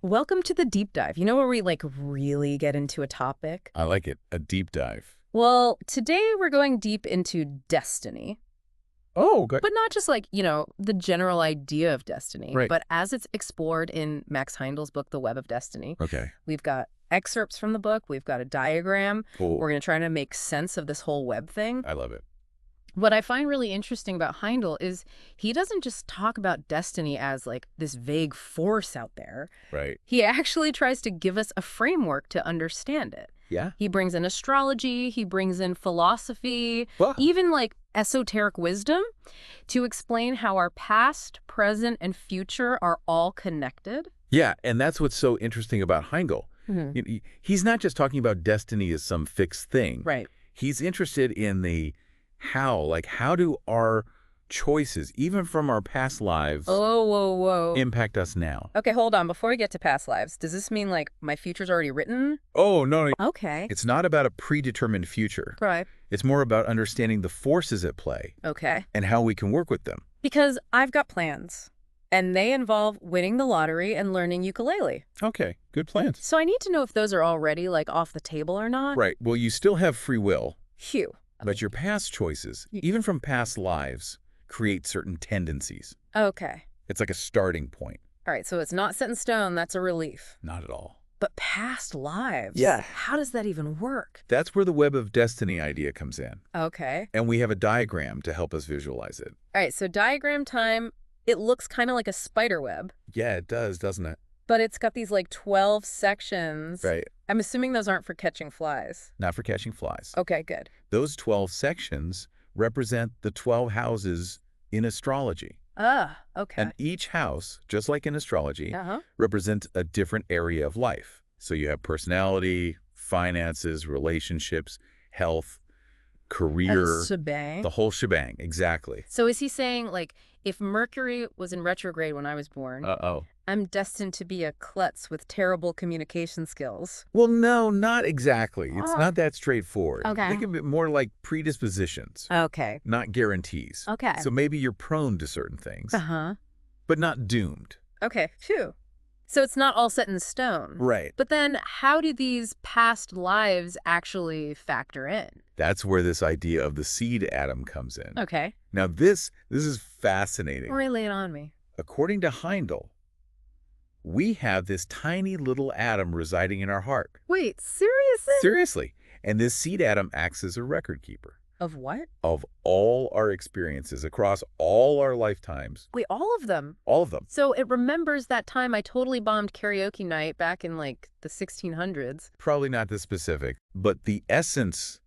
Welcome to the deep dive. You know where we really get into a topic? I like it. A deep dive. Well, today we're going deep into destiny, Oh, good. but not just the general idea of destiny, Right. but as it's explored in Max Heindel's book, The Web of Destiny. Okay. We've got excerpts from the book. We've got a diagram. Cool. We're going to try to make sense of this whole web thing. I love it. What I find really interesting about Heindel is he doesn't just talk about destiny as this vague force out there. Right. He actually tries to give us a framework to understand it. Yeah. He brings in astrology, he brings in philosophy, Well, even esoteric wisdom to explain how our past, present, and future are all connected. yeah, and that's what's so interesting about Heindel. He's not just talking about destiny as some fixed thing. Right. He's interested in the how, how do our choices, even from our past lives, Oh, whoa. impact us now? Okay, hold on. Before we get to past lives, does this mean my future's already written? Oh, no. Okay. It's not about a predetermined future. Right. It's more about understanding the forces at play Okay. and how we can work with them. Because I've got plans, and they involve winning the lottery and learning ukulele. Okay, good plans. So I need to know if those are already off the table or not. Right. Well, you still have free will. Phew. But your past choices, even from past lives, create certain tendencies. Okay. It's like a starting point. All right, so it's not set in stone. That's a relief. Not at all. But past lives? Yeah. How does that even work? That's where the web of destiny idea comes in. Okay. And we have a diagram to help us visualize it. All right, so diagram time, it looks kind of like a spider web, Yeah, it does, doesn't it? but it's got these 12 sections. Right. I'm assuming those aren't for catching flies. Not for catching flies. Okay, good. Those 12 sections represent the 12 houses in astrology. Ah, okay. And each house, just like in astrology, Uh-huh. represents a different area of life. So you have personality, finances, relationships, health, career, Shebang. the whole shebang. Exactly. So is he saying, if Mercury was in retrograde when I was born, Uh-oh. I'm destined to be a klutz with terrible communication skills? Well, no, not exactly. It's not that straightforward. Okay. Think of it more like predispositions, Okay. not guarantees. Okay. So maybe you're prone to certain things, Uh-huh. but not doomed. Okay, phew. So it's not all set in stone. Right. But then how do these past lives actually factor in? That's where this idea of the seed atom comes in. Okay. Now, this is fascinating. Lay it on me. According to Heindel, we have this tiny little atom residing in our heart. Wait, seriously? Seriously. And this seed atom acts as a record keeper Of what? of all our experiences across all our lifetimes. Wait, all of them? All of them. So it remembers that time I totally bombed karaoke night back in the 1600s. Probably not this specific, but the essence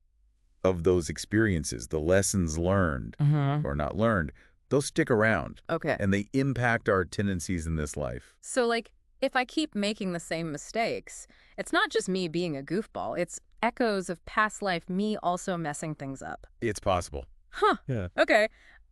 of those experiences, the lessons learned or not learned, those stick around Okay. and they impact our tendencies in this life. So if I keep making the same mistakes, it's not just me being a goofball. It's echoes of past life, me also messing things up. It's possible. Huh. Yeah. Okay.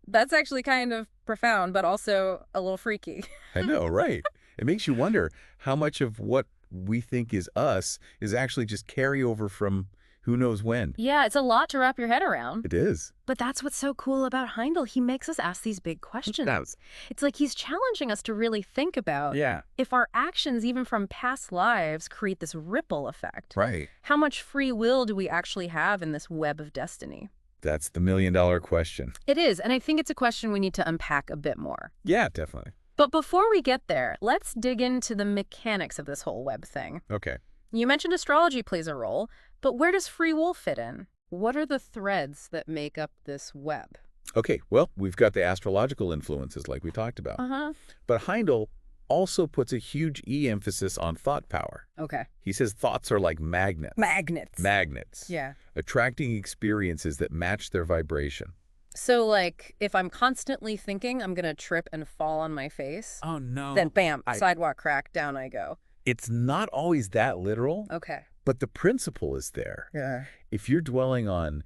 That's actually kind of profound, but also a little freaky. I know, right? It makes you wonder how much of what we think is us is actually just carryover from who knows when. Yeah, it's a lot to wrap your head around. It is. But that's what's so cool about Heindel. He makes us ask these big questions. does. It's like he's challenging us to really think about Yeah. if our actions, even from past lives, create this ripple effect. Right. How much free will do we actually have in this web of destiny? That's the million-dollar question. It is, and I think it's a question we need to unpack a bit more. Yeah, definitely. But before we get there, let's dig into the mechanics of this whole web thing. Okay. You mentioned astrology plays a role, but where does free will fit in? What are the threads that make up this web? Okay, well, we've got the astrological influences like we talked about. Uh-huh. But Heindel also puts a huge emphasis on thought power. Okay. He says thoughts are like magnets. Magnets. Magnets. Yeah. Attracting experiences that match their vibration. So, if I'm constantly thinking I'm going to trip and fall on my face, Oh, no. then bam, sidewalk crack, down I go. It's not always that literal, Okay. but the principle is there. Yeah. If you're dwelling on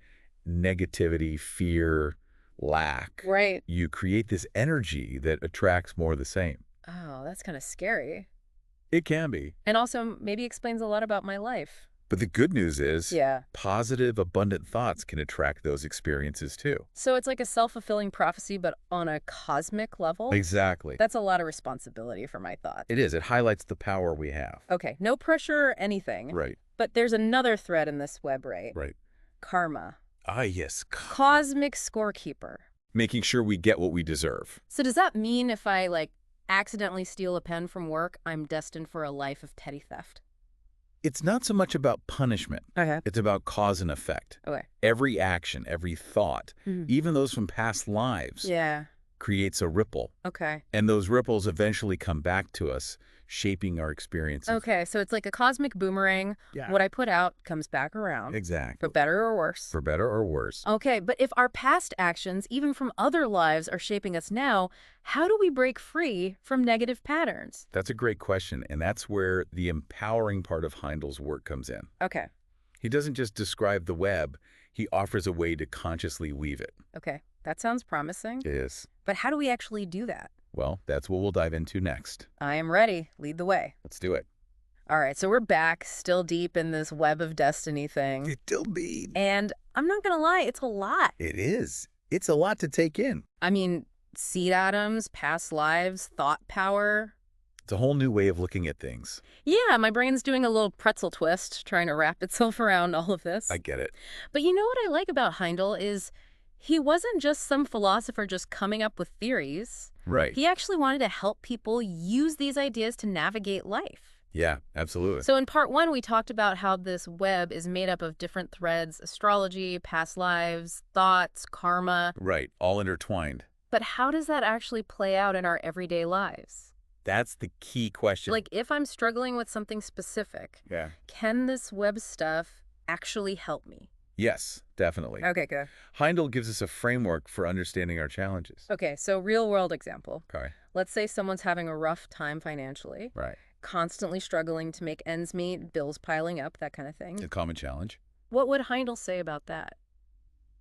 negativity, fear, lack, Right. you create this energy that attracts more of the same. Oh, that's kind of scary. It can be. And also maybe explains a lot about my life. But the good news is Yeah. positive, abundant thoughts can attract those experiences too. So it's like a self-fulfilling prophecy, but on a cosmic level? Exactly. That's a lot of responsibility for my thought. It is. It highlights the power we have. Okay, no pressure or anything. Right. But there's another thread in this web, right? Right. Karma. Ah, yes. Cosmic scorekeeper. Making sure we get what we deserve. So does that mean if I, like, accidentally steal a pen from work, I'm destined for a life of petty theft? It's not so much about punishment. Okay. It's about cause and effect. Okay. Every action, every thought, even those from past lives, Yeah. creates a ripple. Okay. And those ripples eventually come back to us, shaping our experiences. Okay, so it's like a cosmic boomerang. Yeah. What I put out comes back around. Exactly. For better or worse. For better or worse. Okay, but if our past actions, even from other lives, are shaping us now, how do we break free from negative patterns? That's a great question, and that's where the empowering part of Heindel's work comes in. Okay. He doesn't just describe the web, he offers a way to consciously weave it. Okay, that sounds promising. It is. But how do we actually do that? Well, that's what we'll dive into next. I am ready. Lead the way. Let's do it. All right, so we're back, still deep in this web of destiny thing. It still be. And I'm not going to lie, it's a lot. It is. It's a lot to take in. I mean, seed atoms, past lives, thought power. It's a whole new way of looking at things. Yeah, my brain's doing a little pretzel twist, trying to wrap itself around all of this. I get it. But you know what I like about Heindel is he wasn't just some philosopher just coming up with theories. Right. He actually wanted to help people use these ideas to navigate life. Yeah, absolutely. So in part one, we talked about how this web is made up of different threads: astrology, past lives, thoughts, karma. Right, all intertwined. But how does that actually play out in our everyday lives? That's the key question. Like, if I'm struggling with something specific, Yeah. can this web stuff actually help me? Yes, definitely. Okay, good. Heindel gives us a framework for understanding our challenges. Okay, so real world example. Okay. Let's say someone's having a rough time financially, Right. constantly struggling to make ends meet, bills piling up, that kind of thing. A common challenge. What would Heindel say about that?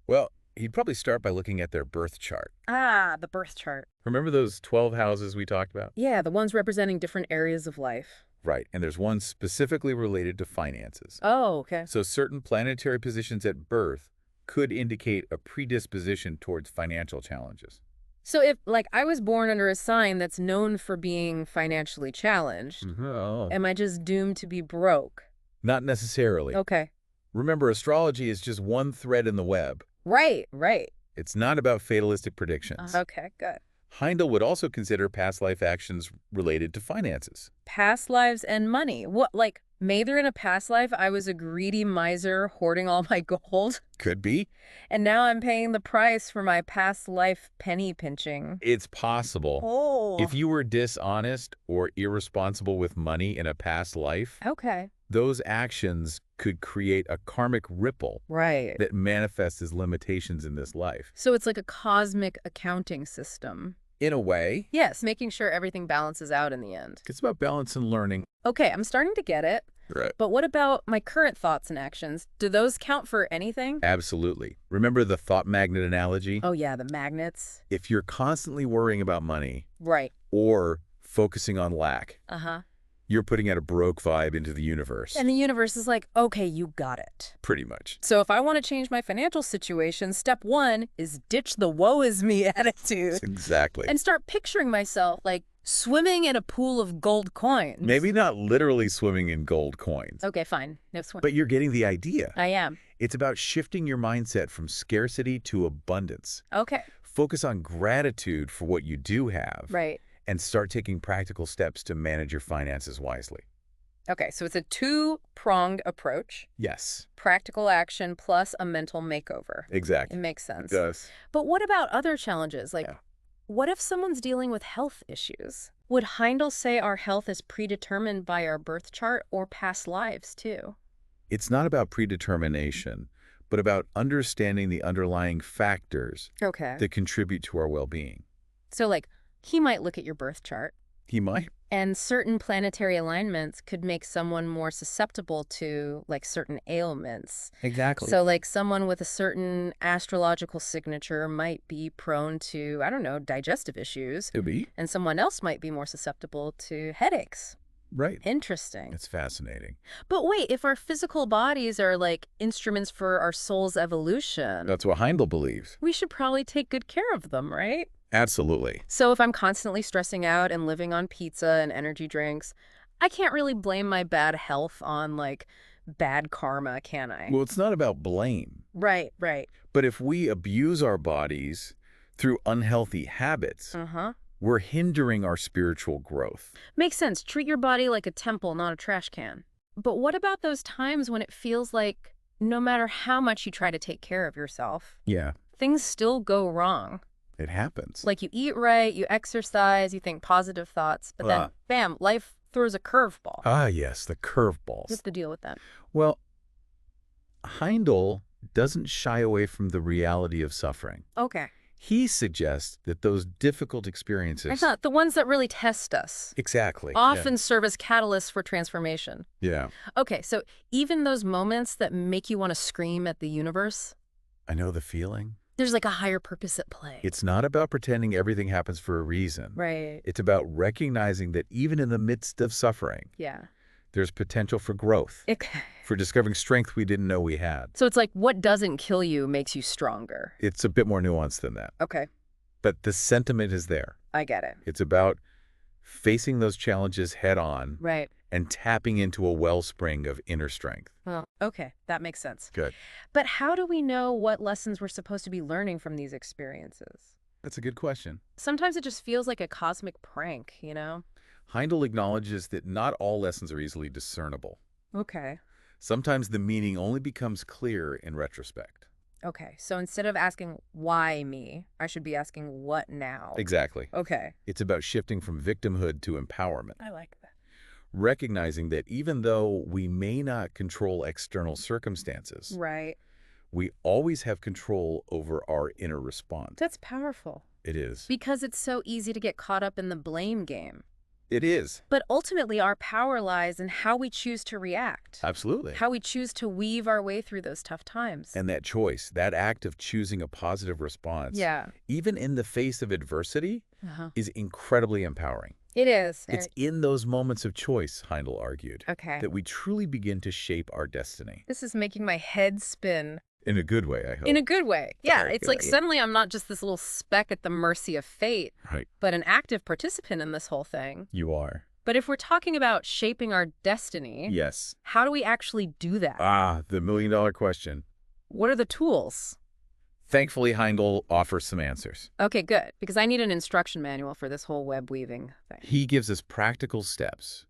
Well, he'd probably start by looking at their birth chart. Ah, the birth chart. Remember those 12 houses we talked about? Yeah, the ones representing different areas of life. Right, and there's one specifically related to finances. Oh, okay. So certain planetary positions at birth could indicate a predisposition towards financial challenges. So if, like, I was born under a sign that's known for being financially challenged, Oh. am I just doomed to be broke? Not necessarily. Okay. Remember, astrology is just one thread in the web. Right, right. It's not about fatalistic predictions. Okay, good. Heindel would also consider past life actions related to finances. Past lives and money. What, like, maybe in a past life I was a greedy miser hoarding all my gold, Could be. and now I'm paying the price for my past life penny pinching. It's possible. Oh. If you were dishonest or irresponsible with money in a past life, Okay. those actions could create a karmic ripple Right. that manifests as limitations in this life. So it's like a cosmic accounting system. In a way, Yes, making sure everything balances out in the end. it's about balance and learning. Okay, I'm starting to get it. Right. But what about my current thoughts and actions? Do those count for anything? Absolutely. Remember the thought magnet analogy? Oh, yeah, the magnets. If you're constantly worrying about money Right. or focusing on lack, Uh-huh. you're putting out a broke vibe into the universe. And the universe is like, okay, you got it. Pretty much. So if I want to change my financial situation, step one is ditch the woe is me attitude Exactly. and start picturing myself like swimming in a pool of gold coins. Maybe not literally swimming in gold coins, Okay, fine. No swim. but you're getting the idea. I am. It's about shifting your mindset from scarcity to abundance. Okay. Focus on gratitude for what you do have. Right. And start taking practical steps to manage your finances wisely. Okay, so it's a two-pronged approach. Yes, Practical action plus a mental makeover. It exactly. makes sense. It does. But what about other challenges? Like, Yeah. what if someone's dealing with health issues? Would Heindel say our health is predetermined by our birth chart or past lives, too? It's not about predetermination, but about understanding the underlying factors Okay. that contribute to our well-being. So, like, he might look at your birth chart, He might. and certain planetary alignments could make someone more susceptible to, like, certain ailments. Exactly. So, like, someone with a certain astrological signature might be prone to, I don't know, digestive issues, Could be. and someone else might be more susceptible to headaches. Right. Interesting. It's fascinating. But wait, if our physical bodies are like instruments for our soul's evolution, That's what Heindel believes. we should probably take good care of them, right? Absolutely. So if I'm constantly stressing out and living on pizza and energy drinks, I can't really blame my bad health on, like, bad karma, can I? Well, it's not about blame. Right, right. But if we abuse our bodies through unhealthy habits, Uh-huh. we're hindering our spiritual growth. Makes sense. Treat your body like a temple, not a trash can. But what about those times when it feels like no matter how much you try to take care of yourself, Yeah, things still go wrong? it happens. Like you eat right, you exercise, you think positive thoughts, but then, bam, life throws a curveball. Ah, yes, the curveballs. What's the deal with that? Well, Heindel doesn't shy away from the reality of suffering. Okay. He suggests that those difficult I experiences... thought the ones that really test us Exactly. often serve as catalysts for transformation. Yeah. Okay, so even those moments that make you want to scream at the universe, I know the feeling. there's like a higher purpose at play. It's not about pretending everything happens for a reason. Right. It's about recognizing that even in the midst of suffering, Yeah. there's potential for growth, for discovering strength we didn't know we had. So it's like what doesn't kill you makes you stronger. It's a bit more nuanced than that. Okay, But the sentiment is there. I get it. It's about facing those challenges head on Right. and tapping into a wellspring of inner strength. Well, okay, that makes sense. Good. But how do we know what lessons we're supposed to be learning from these experiences? That's a good question. Sometimes it just feels like a cosmic prank, you know? Heindel acknowledges that not all lessons are easily discernible. Okay. Sometimes the meaning only becomes clear in retrospect. Okay, so instead of asking why me, I should be asking what now? Exactly. Okay. It's about shifting from victimhood to empowerment, I like that. recognizing that even though we may not control external circumstances, Right. we always have control over our inner response. That's powerful. It is. Because it's so easy to get caught up in the blame game. It is. But ultimately, our power lies in how we choose to react. Absolutely. How we choose to weave our way through those tough times. And that choice, that act of choosing a positive response, Yeah. even in the face of adversity, Uh-huh. is incredibly empowering. It is. It's in those moments of choice, Heindel argued, Okay. that we truly begin to shape our destiny. This is making my head spin. In a good way, I hope. In a good way. Yeah, Very it's like good. suddenly I'm not just this little speck at the mercy of fate, Right. but an active participant in this whole thing. You are. But if we're talking about shaping our destiny, Yes. how do we actually do that? Ah, the million-dollar question. What are the tools? Thankfully, Heindel offers some answers. Okay, good, because I need an instruction manual for this whole web weaving thing. He gives us practical steps,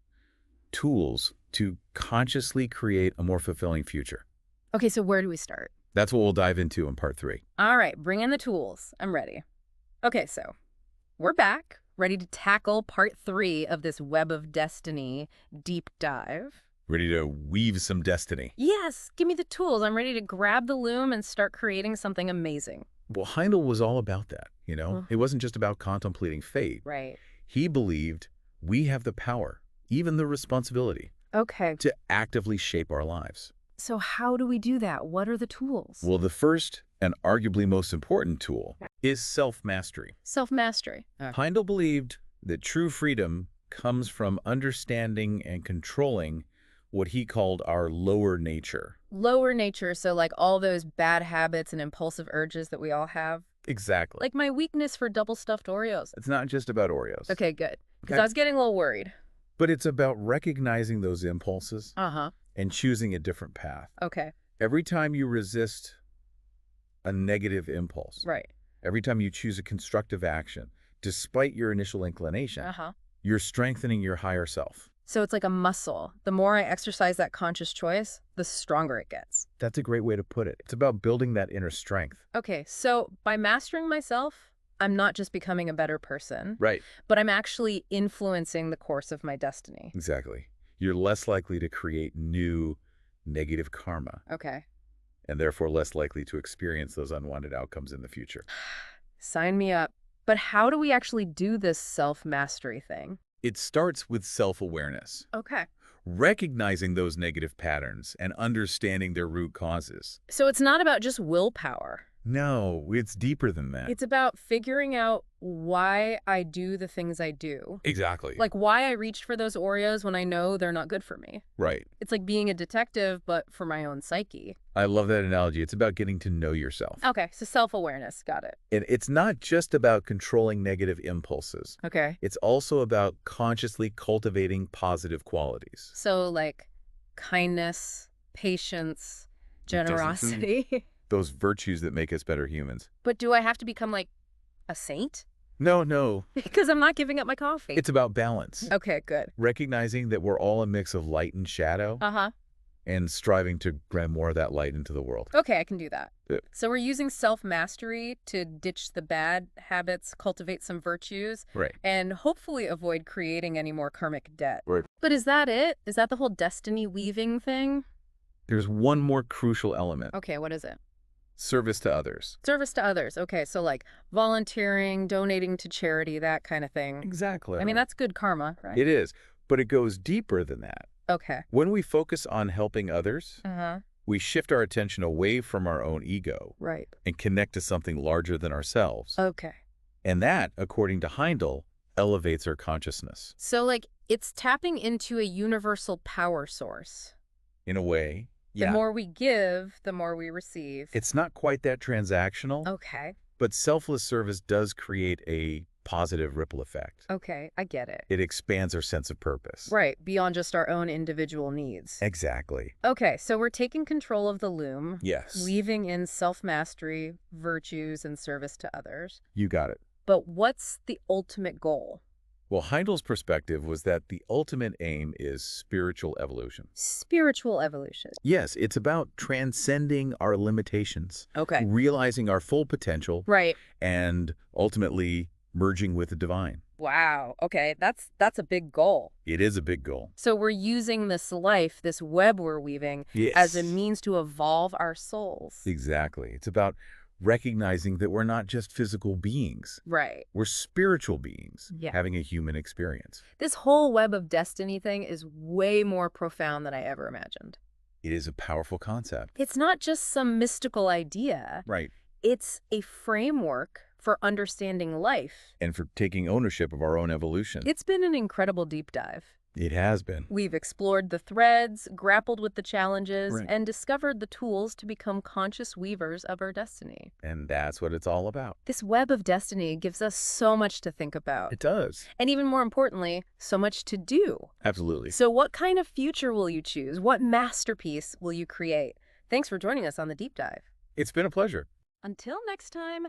tools to consciously create a more fulfilling future. Okay, so where do we start? That's what we'll dive into in part 3. All right, bring in the tools. I'm ready. Okay, so we're back, ready to tackle part 3 of this Web of Destiny deep dive. Ready to weave some destiny. Yes, give me the tools. I'm ready to grab the loom and start creating something amazing. Well, Heindel was all about that, you know? Mhm. It wasn't just about contemplating fate. Right. He believed we have the power, even the responsibility, Okay, to actively shape our lives. so how do we do that? What are the tools? Well, the first and arguably most important tool is self-mastery. Self-mastery. Heindel believed that true freedom comes from understanding and controlling what he called our lower nature. Lower nature, so like all those bad habits and impulsive urges that we all have. Exactly. Like my weakness for double stuffed Oreos. It's not just about Oreos. Okay, good. Because Okay. I was getting a little worried. But it's about recognizing those impulses Uh-huh. and choosing a different path. Okay, Every time you resist a negative impulse, right. every time you choose a constructive action, despite your initial inclination, Uh-huh. you're strengthening your higher self. So it's like a muscle. The more I exercise that conscious choice, the stronger it gets. That's a great way to put it. It's about building that inner strength. Okay, so by mastering myself, I'm not just becoming a better person, Right. but I'm actually influencing the course of my destiny. Exactly. You're less likely to create new negative karma, Okay. and therefore less likely to experience those unwanted outcomes in the future. Sign me up. But how do we actually do this self-mastery thing? It starts with self-awareness, Okay. recognizing those negative patterns and understanding their root causes. So it's not about just willpower. No, it's deeper than that. It's about figuring out why I do the things I do. Exactly. Like why I reached for those Oreos when I know they're not good for me. Right. It's like being a detective, but for my own psyche. I love that analogy. It's about getting to know yourself. Okay, so self-awareness. Got it. And it's not just about controlling negative impulses. Okay. It's also about consciously cultivating positive qualities. So like kindness, patience, generosity. Those virtues that make us better humans. But do I have to become like a saint? No. Because I'm not giving up my coffee. It's about balance. Okay, good. Recognizing that we're all a mix of light and shadow. Uh-huh. And striving to grab more of that light into the world. Okay, I can do that. Yeah. So we're using self-mastery to ditch the bad habits, cultivate some virtues, Right. and hopefully avoid creating any more karmic debt. Right. But is that it? Is that the whole destiny weaving thing? There's one more crucial element. Okay, what is it? Service to others. Service to others. Okay, so like volunteering, donating to charity, that kind of thing. Exactly. I mean, that's good karma, right? It is, but it goes deeper than that. Okay. When we focus on helping others, Uh-huh. we shift our attention away from our own ego Right. and connect to something larger than ourselves. Okay. And that, according to Heindel, elevates our consciousness. So like it's tapping into a universal power source. In a way, The more we give, the more we receive. It's not quite that transactional, Okay. but selfless service does create a positive ripple effect. Okay, I get it. It expands our sense of purpose. Right, beyond just our own individual needs. Exactly. Okay, so we're taking control of the loom. Yes. Weaving in self-mastery, virtues, and service to others. You got it. But what's the ultimate goal? Well, Heindel's perspective was that the ultimate aim is spiritual evolution. Spiritual evolution. Yes, it's about transcending our limitations, Okay. realizing our full potential, Right. and ultimately merging with the divine. Wow. Okay, that's a big goal. It is a big goal. So we're using this life, this web we're weaving, Yes. as a means to evolve our souls. Exactly. It's about recognizing that we're not just physical beings. Right. We're spiritual beings Yeah. having a human experience. This whole web of destiny thing is way more profound than I ever imagined. It is a powerful concept. It's not just some mystical idea. Right. It's a framework for understanding life. And for taking ownership of our own evolution. It's been an incredible deep dive. It has been. We've explored the threads, grappled with the challenges, Right. and discovered the tools to become conscious weavers of our destiny. And that's what it's all about. This web of destiny gives us so much to think about. It does. And even more importantly, so much to do. Absolutely. So what kind of future will you choose? What masterpiece will you create? Thanks for joining us on the deep dive. It's been a pleasure. Until next time,